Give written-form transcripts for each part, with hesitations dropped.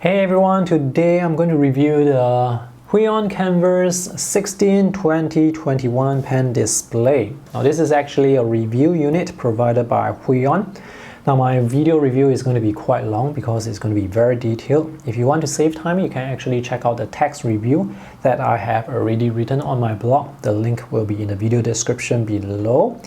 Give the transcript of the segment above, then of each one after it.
Hey everyone, today I'm going to review the Huion Kamvas 16-20-21 pen display. Now this is actually a review unit provided by Huion. Now my video review is going to be quite long because it's going to be very detailed. If you want to save time, you can actually check out the text review that I have already written on my blog. The link will be in the video description below.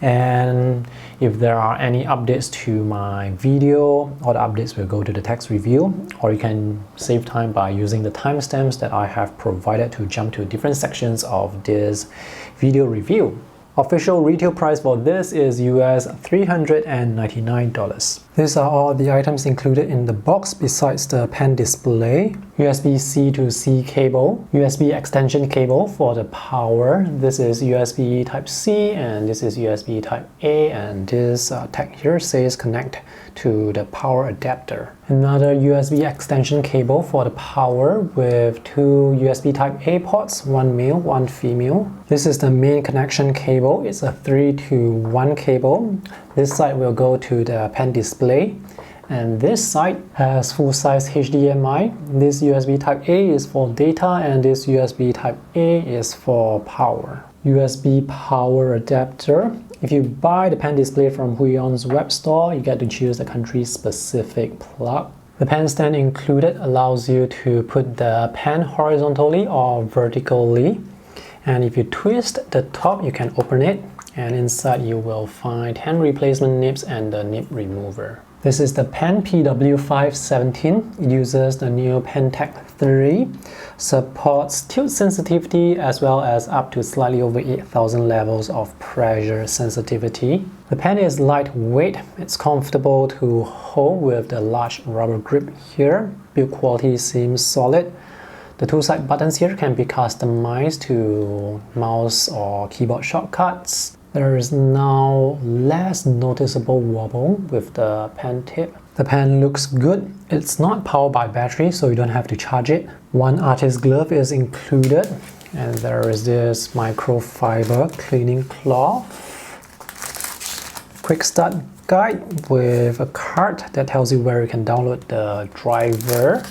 And if there are any updates to my video, all the updates will go to the text review, or you can save time by using the timestamps that I have provided to jump to different sections of this video review. Official retail price for this is US $399. These are all the items included in the box besides the pen display. USB-C to C cable, USB extension cable for the power. This is USB Type-C and this is USB Type-A, and this tag here says connect to the power adapter. Another USB extension cable for the power with two USB Type-A ports, one male, one female. This is the main connection cable. It's a 3-to-1 cable. This side will go to the pen display, and this side has full-size HDMI. This USB Type-A is for data and this USB Type-A is for power. USB power adapter. If you buy the pen display from Huion's web store, you get to choose the country-specific plug. The pen stand included allows you to put the pen horizontally or vertically. And if you twist the top, you can open it. And inside you will find hand replacement nibs and the nib remover. This is the pen PW517. It uses the new PenTech 3, supports tilt sensitivity as well as up to slightly over 8,000 levels of pressure sensitivity. The pen is lightweight. It's comfortable to hold with the large rubber grip here. Build quality seems solid. The two side buttons here can be customized to mouse or keyboard shortcuts. There is now less noticeable wobble with the pen tip. The pen looks good. It's not powered by battery, so you don't have to charge it. One artist glove is included, and there is this microfiber cleaning cloth. Quick start guide with a card that tells you where you can download the driver.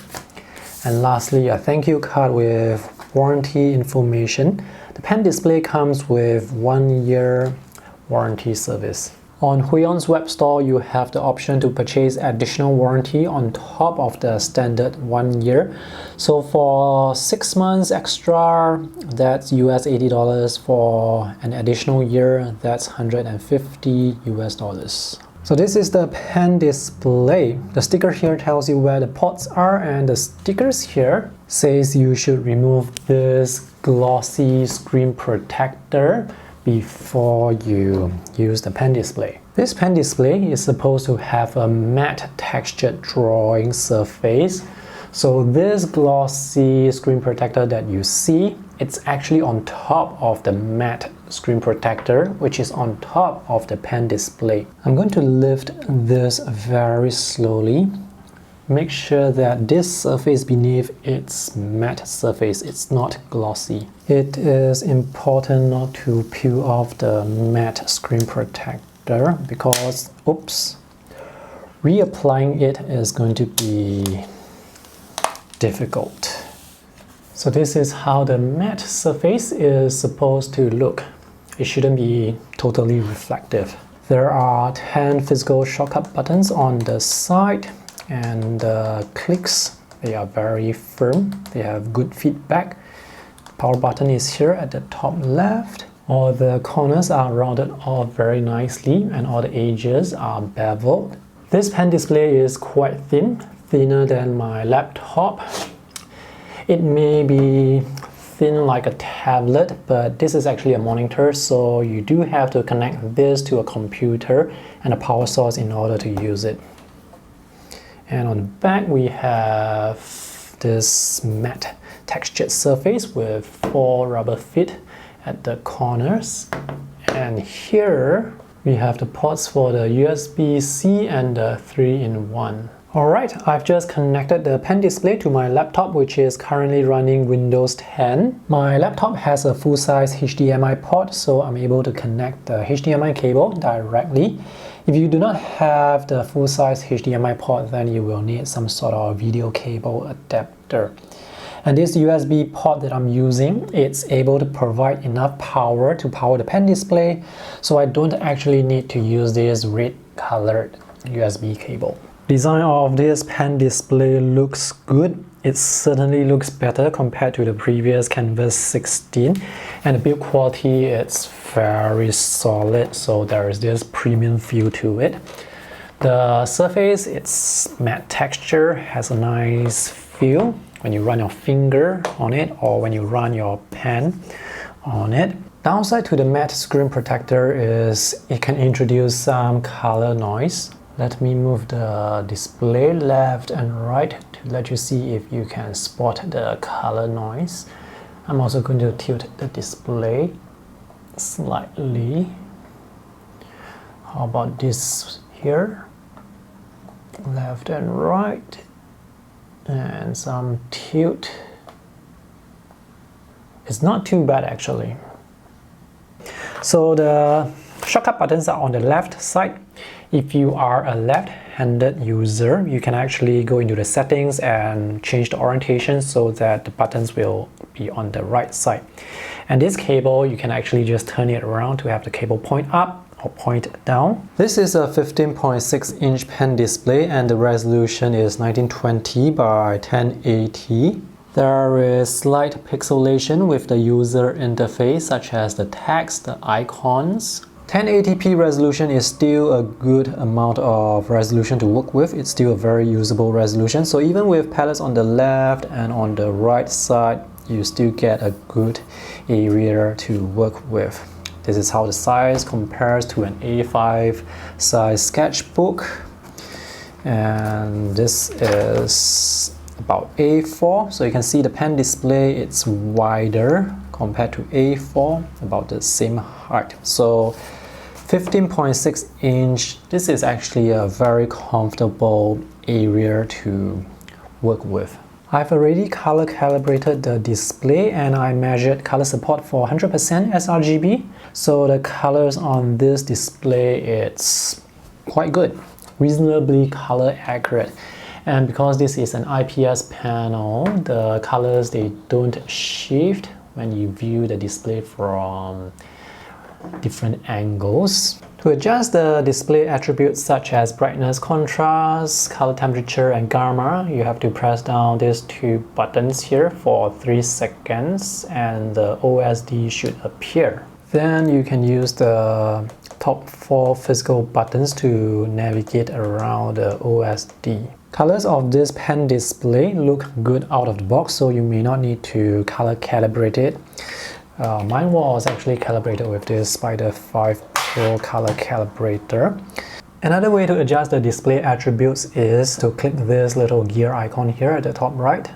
And lastly, a thank you card with warranty information. The pen display comes with 1-year warranty service. On Huion's web store, you have the option to purchase additional warranty on top of the standard 1 year. So for 6 months extra, that's US $80. For an additional year, that's $150 US. So this is the pen display. The sticker here tells you where the ports are, and the stickers here says you should remove this glossy screen protector before you use the pen display. This pen display is supposed to have a matte textured drawing surface. So this glossy screen protector that you see, it's actually on top of the matte screen protector, which is on top of the pen display. I'm going to lift this very slowly. Make sure that this surface beneath its matte surface, it's not glossy. It is important not to peel off the matte screen protector because, oops, reapplying it is going to be difficult. So this is how the matte surface is supposed to look. It shouldn't be totally reflective. There are 10 physical shortcut buttons on the side, and the clicks, they are very firm. They have good feedback. Power button is here at the top left. All the corners are rounded off very nicely, and all the edges are beveled. This pen display is quite thin, thinner than my laptop. It may be thin like a tablet, but this is actually a monitor, so you do have to connect this to a computer and a power source in order to use it. And on the back we have this matte textured surface with 4 rubber feet at the corners. And here we have the ports for the USB-C and the 3-in-1. Alright, I've just connected the pen display to my laptop, which is currently running Windows 10. My laptop has a full-size HDMI port, so I'm able to connect the HDMI cable directly. If you do not have the full-size HDMI port, then you will need some sort of video cable adapter. And this USB port that I'm using, it's able to provide enough power to power the pen display, so I don't actually need to use this red colored USB cable. Design of this pen display looks good. It certainly looks better compared to the previous Kamvas 16, and the build quality it's very solid, so there is this premium feel to it. The surface, it's matte texture, has a nice feel when you run your finger on it or when you run your pen on it. Downside to the matte screen protector is it can introduce some color noise. Let me move the display left and right to let you see if you can spot the color noise. I'm also going to tilt the display slightly. How about this here? Left and right, and some tilt. It's not too bad actually. So the shortcut buttons are on the left side. If you are a left-handed user, you can actually go into the settings and change the orientation so that the buttons will be on the right side. And this cable, you can actually just turn it around to have the cable point up or point down. This is a 15.6-inch pen display and the resolution is 1920 by 1080. There is slight pixelation with the user interface, such as the text, the icons. 1080p resolution is still a good amount of resolution to work with. It's still a very usable resolution. So even with palettes on the left and on the right side, you still get a good area to work with. This is how the size compares to an A5 size sketchbook. And this is about A4. So you can see the pen display, it's wider compared to A4, about the same height. So 15.6 inch, this is actually a very comfortable area to work with. I've already color calibrated the display and I measured color support for 100% sRGB. So the colors on this display, it's quite good, reasonably color accurate. And because this is an IPS panel, the colors, they don't shift when you view the display from different angles. To adjust the display attributes such as brightness, contrast, color temperature, and gamma, you have to press down these two buttons here for 3 seconds and the OSD should appear. Then you can use the top 4 physical buttons to navigate around the OSD. Colors of this pen display look good out of the box, so you may not need to color calibrate it. Mine was actually calibrated with this Spider 5 Pro color calibrator. Another way to adjust the display attributes is to click this little gear icon here at the top right.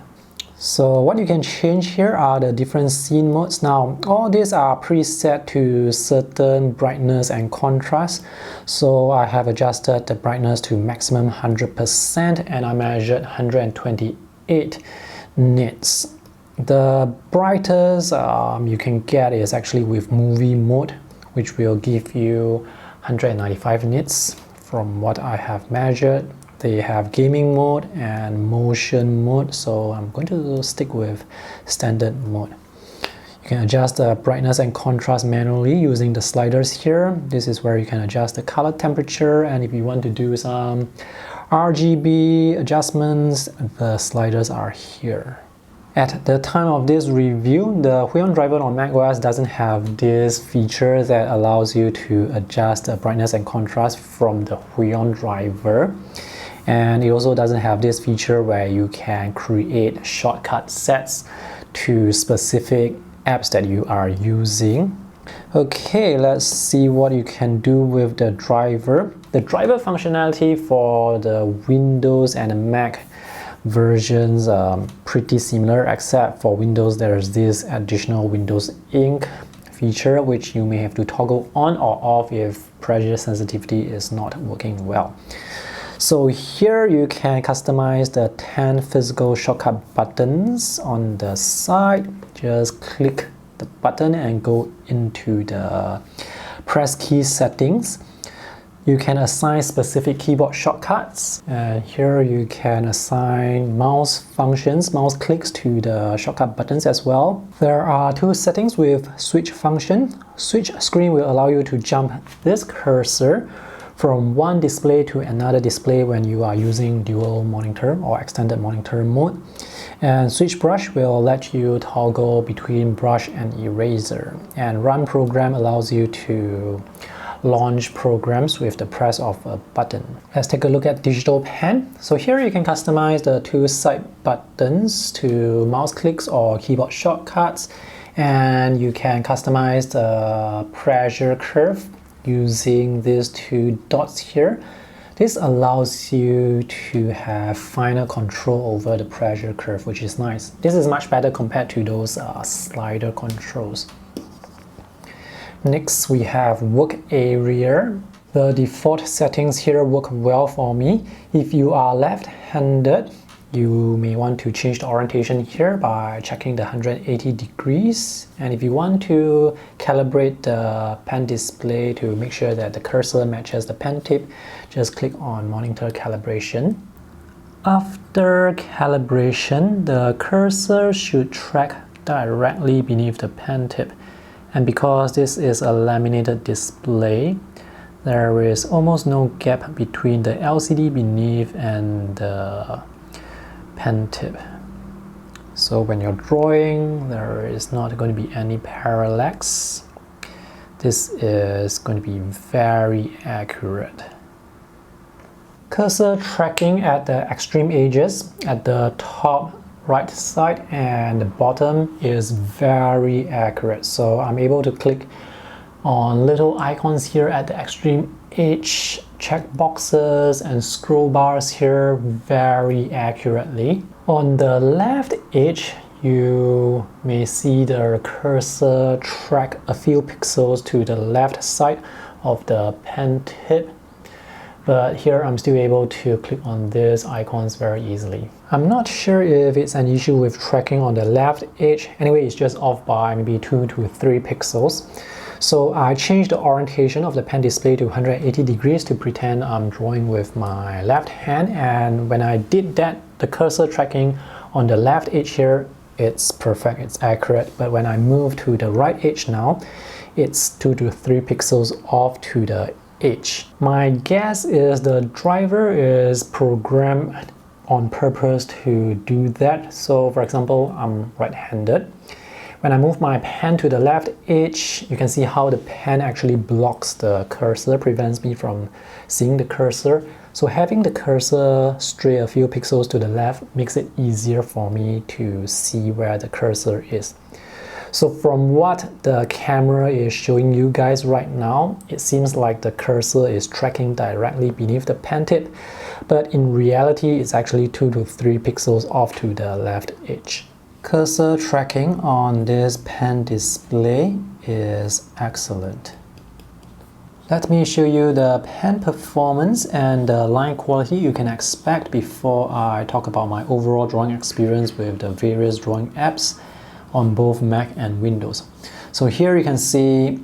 So what you can change here are the different scene modes. Now all these are preset to certain brightness and contrast. So I have adjusted the brightness to maximum 100% and I measured 128 nits. The brightest you can get is actually with movie mode, which will give you 195 nits from what I have measured. They have gaming mode and motion mode, so I'm going to stick with standard mode. You can adjust the brightness and contrast manually using the sliders here. This is where you can adjust the color temperature, and if you want to do some RGB adjustments, the sliders are here. At the time of this review, the Huion driver on macOS doesn't have this feature that allows you to adjust the brightness and contrast from the Huion driver. And it also doesn't have this feature where you can create shortcut sets to specific apps that you are using. Okay, let's see what you can do with the driver. The driver functionality for the Windows and the Mac versions are pretty similar, except for Windows there's this additional Windows Ink feature which you may have to toggle on or off if pressure sensitivity is not working well. So here you can customize the 10 physical shortcut buttons on the side. Just click the button and go into the press key settings. You can assign specific keyboard shortcuts, and here you can assign mouse functions, mouse clicks to the shortcut buttons as well. There are two settings with switch function. Switch screen will allow you to jump this cursor from one display to another display when you are using dual monitor or extended monitor mode. And switch brush will let you toggle between brush and eraser. And run program allows you to launch programs with the press of a button. Let's take a look at digital pen. So here you can customize the two side buttons to mouse clicks or keyboard shortcuts, and you can customize the pressure curve using these two dots here. This allows you to have final control over the pressure curve, which is nice. This is much better compared to those slider controls. Next, we have work area. The default settings here work well for me. If you are left-handed, you may want to change the orientation here by checking the 180 degrees. And if you want to calibrate the pen display to make sure that the cursor matches the pen tip, just click on monitor calibration. After calibration, the cursor should track directly beneath the pen tip. And because this is a laminated display, there is almost no gap between the LCD beneath and the pen tip. So when you're drawing, there is not going to be any parallax. This is going to be very accurate. Cursor tracking at the extreme edges at the top right side and the bottom is very accurate. So I'm able to click on little icons here at the extreme edge, check boxes and scroll bars here very accurately. On the left edge, you may see the cursor track a few pixels to the left side of the pen tip. But here I'm still able to click on these icons very easily. I'm not sure if it's an issue with tracking on the left edge. Anyway, it's just off by maybe 2 to 3 pixels. So I changed the orientation of the pen display to 180 degrees to pretend I'm drawing with my left hand. And when I did that, the cursor tracking on the left edge here, it's perfect, it's accurate. But when I move to the right edge now, it's 2 to 3 pixels off to the edge. My guess is the driver is programmed on purpose to do that. So for example, I'm right-handed. When I move my pen to the left edge, you can see how the pen actually blocks the cursor, prevents me from seeing the cursor. So having the cursor stray a few pixels to the left makes it easier for me to see where the cursor is. So from what the camera is showing you guys right now, it seems like the cursor is tracking directly beneath the pen tip, but in reality it's actually 2 to 3 pixels off to the left edge. Cursor tracking on this pen display is excellent. Let me show you the pen performance and the line quality you can expect before I talk about my overall drawing experience with the various drawing apps on both Mac and Windows. So here you can see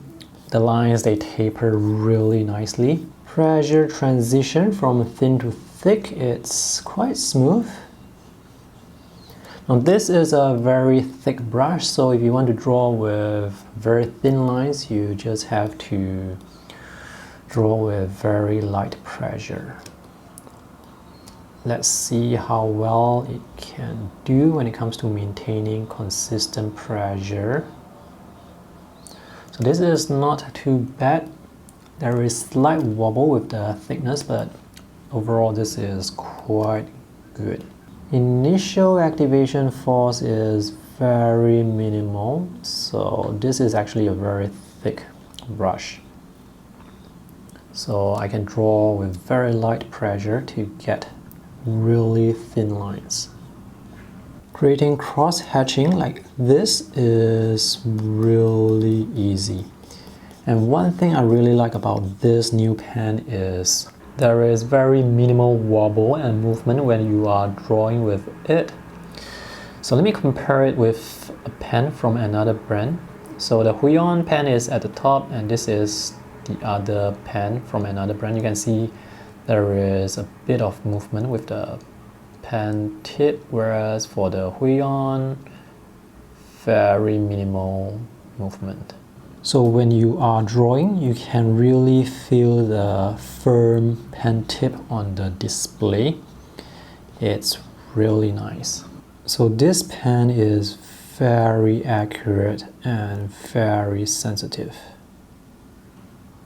the lines, they taper really nicely. Pressure transition from thin to thick, it's quite smooth. Now this is a very thick brush, so if you want to draw with very thin lines, you just have to draw with very light pressure. Let's see how well it can do when it comes to maintaining consistent pressure. So this is not too bad. There is slight wobble with the thickness, but overall this is quite good. Initial activation force is very minimal, so this is actually a very thick brush. So I can draw with very light pressure to get really thin lines. Creating cross-hatching like this is really easy. And one thing I really like about this new pen is there is very minimal wobble and movement when you are drawing with it. So let me compare it with a pen from another brand. So the Huion pen is at the top and this is the other pen from another brand, you can see there is a bit of movement with the pen tip, whereas for the Huion, very minimal movement. So when you are drawing, you can really feel the firm pen tip on the display. It's really nice. So this pen is very accurate and very sensitive.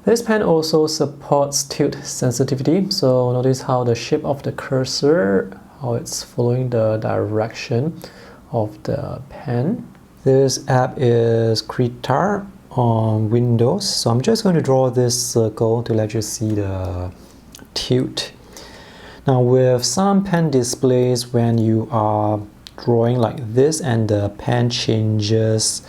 This pen also supports tilt sensitivity, so notice how the shape of the cursor, how it's following the direction of the pen. This app is Krita on Windows, so I'm just going to draw this circle to let you see the tilt. Now with some pen displays, when you are drawing like this and the pen changes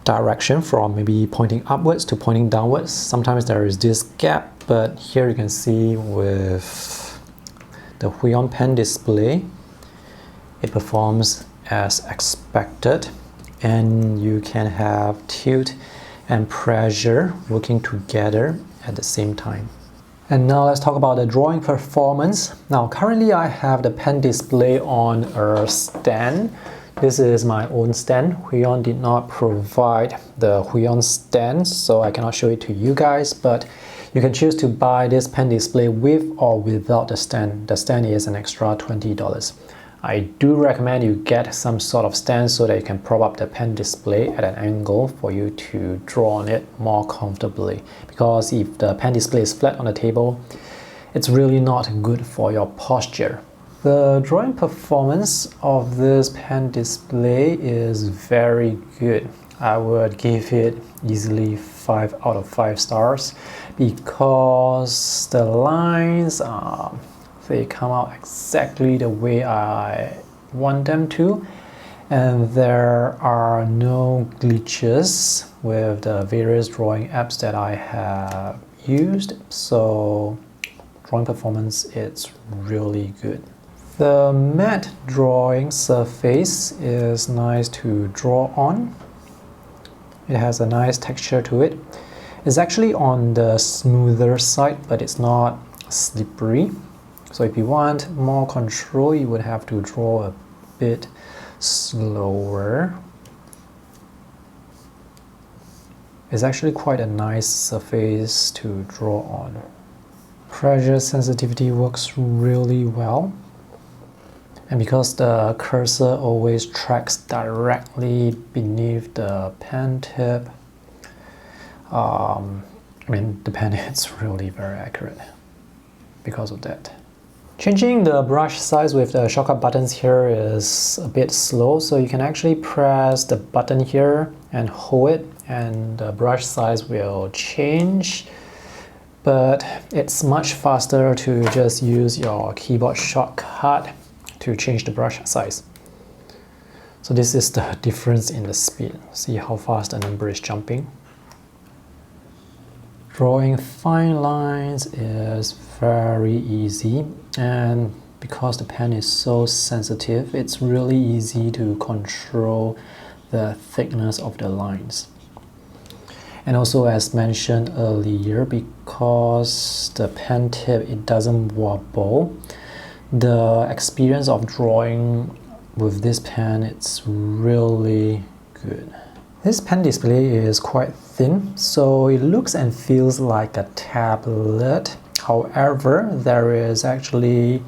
direction from maybe pointing upwards to pointing downwards, sometimes there is this gap, but here you can see with the Huion pen display, it performs as expected, and you can have tilt and pressure working together at the same time. And now let's talk about the drawing performance. Now currently I have the pen display on a stand. This is my own stand. Huion did not provide the Huion stand, so I cannot show it to you guys, but you can choose to buy this pen display with or without the stand. The stand is an extra $20. I do recommend you get some sort of stand so that you can prop up the pen display at an angle for you to draw on it more comfortably. Because if the pen display is flat on the table, it's really not good for your posture. The drawing performance of this pen display is very good. I would give it easily 5 out of 5 stars because the lines they come out exactly the way I want them to, and there are no glitches with the various drawing apps that I have used, so drawing performance is really good. The matte drawing surface is nice to draw on. It has a nice texture to it. It's actually on the smoother side, but it's not slippery. So if you want more control, you would have to draw a bit slower. It's actually quite a nice surface to draw on. Pressure sensitivity works really well. And because the cursor always tracks directly beneath the pen tip, the pen is really very accurate because of that. Changing the brush size with the shortcut buttons here is a bit slow, so you can actually press the button here and hold it and the brush size will change, but it's much faster to just use your keyboard shortcut to change the brush size. So this is the difference in the speed. See how fast the number is jumping. Drawing fine lines is very easy, and because the pen is so sensitive, it's really easy to control the thickness of the lines. And also, as mentioned earlier, because the pen tip, it doesn't wobble, the experience of drawing with this pen, it's really good. This pen display is quite thin, so it looks and feels like a tablet. However, there is actually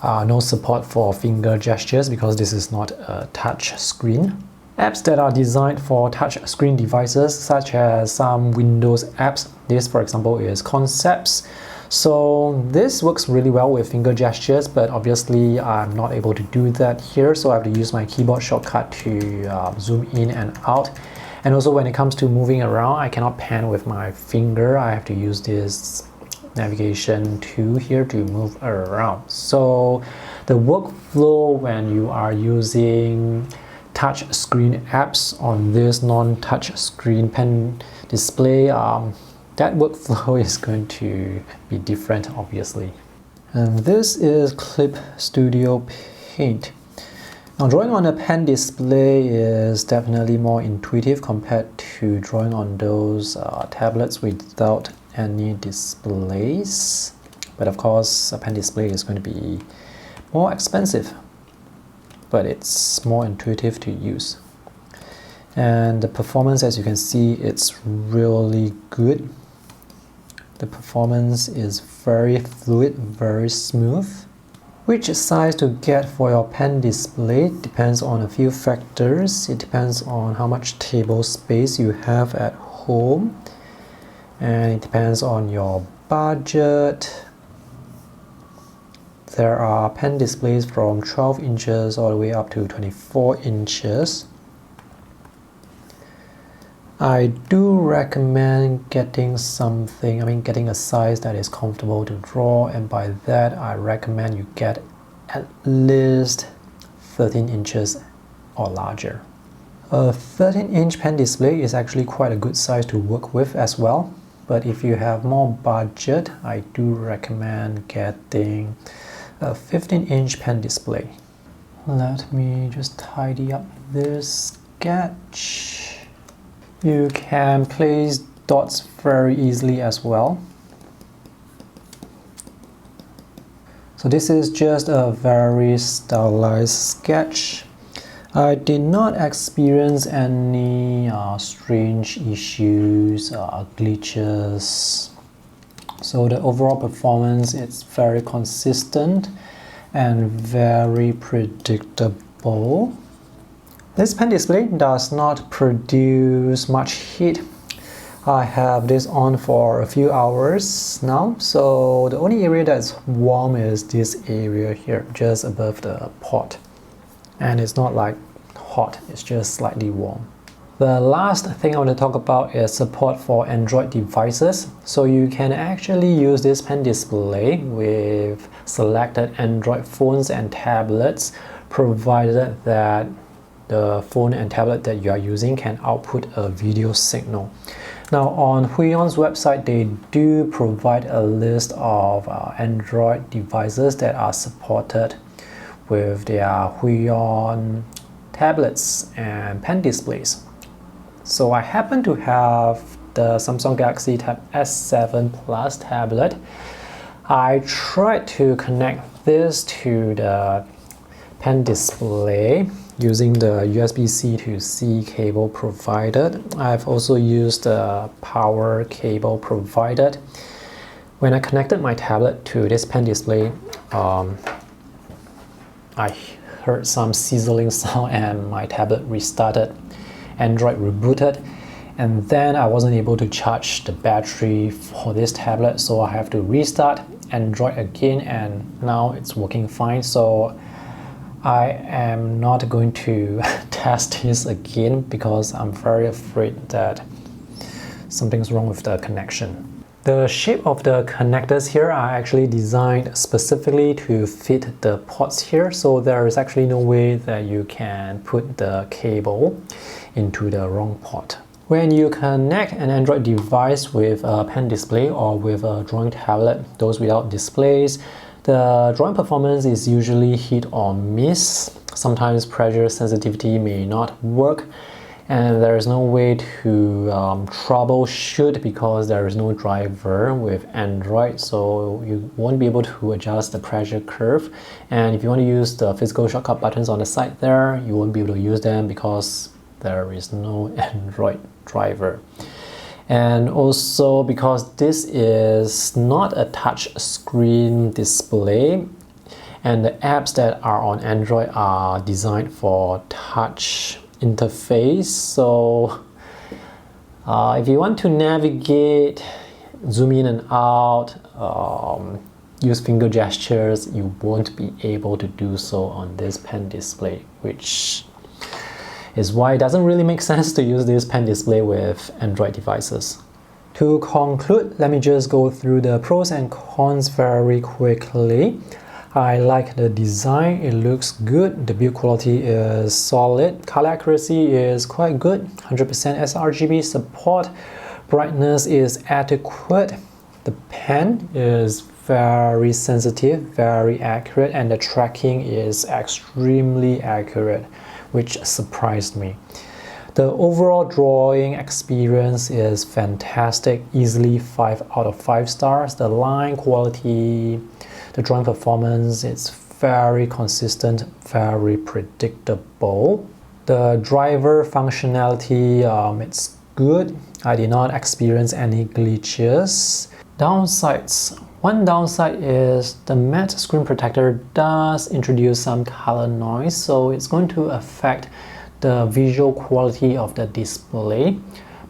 no support for finger gestures because this is not a touch screen. Apps that are designed for touch screen devices, such as some Windows apps, this for example is Concepts. So this works really well with finger gestures, but obviously I'm not able to do that here, so I have to use my keyboard shortcut to zoom in and out. And also when it comes to moving around, I cannot pan with my finger. I have to use this navigation tool here to move around. So the workflow when you are using touch screen apps on this non-touch screen pen display, that workflow is going to be different, obviously. And this is Clip Studio Paint. Now, drawing on a pen display is definitely more intuitive compared to drawing on those tablets without any displays. But of course, a pen display is going to be more expensive, but it's more intuitive to use. And the performance, as you can see, it's really good. The performance is very fluid, very smooth. Which size to get for your pen display depends on a few factors. It depends on how much table space you have at home, and it depends on your budget. There are pen displays from 12 inches all the way up to 24 inches. I do recommend getting getting a size that is comfortable to draw, and by that I recommend you get at least 13 inches or larger. A 13-inch pen display is actually quite a good size to work with as well, but if you have more budget, I do recommend getting a 15-inch pen display. Let me just tidy up this sketch. You can place dots very easily as well. So this is just a very stylized sketch. I did not experience any strange issues, glitches. So the overall performance is very consistent and very predictable. This pen display does not produce much heat. I have this on for a few hours now, so the only area that's warm is this area here, just above the pot. And it's not like hot, it's just slightly warm. The last thing I want to talk about is support for Android devices. So you can actually use this pen display with selected Android phones and tablets, provided that the phone and tablet that you are using can output a video signal. Now, on Huion's website, they do provide a list of Android devices that are supported with their Huion tablets and pen displays. So I happen to have the Samsung Galaxy Tab S7 Plus tablet. I tried to connect this to the pen display using the USB-C to C cable provided. I've also used the power cable provided. When I connected my tablet to this pen display, I heard some sizzling sound and my tablet restarted. Android rebooted, and then I wasn't able to charge the battery for this tablet, so I have to restart Android again, and now it's working fine. So I am not going to test this again because I'm very afraid that something's wrong with the connection. The shape of the connectors here are actually designed specifically to fit the ports here, so there is actually no way that you can put the cable into the wrong port. When you connect an Android device with a pen display or with a drawing tablet, those without displays, the drawing performance is usually hit or miss. Sometimes pressure sensitivity may not work, and there is no way to troubleshoot because there is no driver with Android, so you won't be able to adjust the pressure curve. And if you want to use the physical shortcut buttons on the side there, you won't be able to use them because there is no Android driver. And also because this is not a touch screen display, and the apps that are on Android are designed for touch interface, so if you want to navigate, zoom in and out, use finger gestures, you won't be able to do so on this pen display, which is why it doesn't really make sense to use this pen display with Android devices. To conclude, let me just go through the pros and cons very quickly. I like the design, it looks good, the build quality is solid, color accuracy is quite good, 100% sRGB support, brightness is adequate, the pen is very sensitive, very accurate, and the tracking is extremely accurate, which surprised me. The overall drawing experience is fantastic, easily 5 out of 5 stars. The line quality, the drawing performance, it's very consistent, very predictable. The driver functionality, it's good. I did not experience any glitches. Downsides. One downside is the matte screen protector does introduce some color noise, so it's going to affect the visual quality of the display,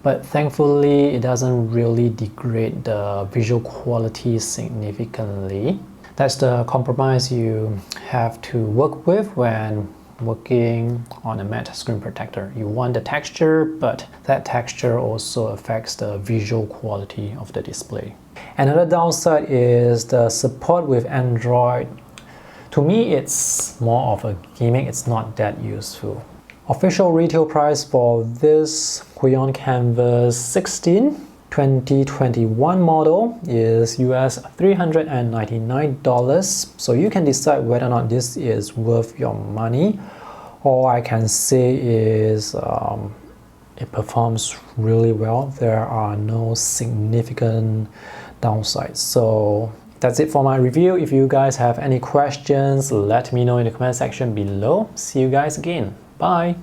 but thankfully it doesn't really degrade the visual quality significantly. That's the compromise you have to work with when working on a matte screen protector. You want the texture, but that texture also affects the visual quality of the display. Another downside is the support with Android. To me, it's more of a gimmick, it's not that useful. Official retail price for this Huion Kamvas 16 2021 model is US $399, so you can decide whether or not this is worth your money. All I can say is it performs really well. There are no significant downsides. So that's it for my review. If you guys have any questions, let me know in the comment section below. See you guys again. Bye!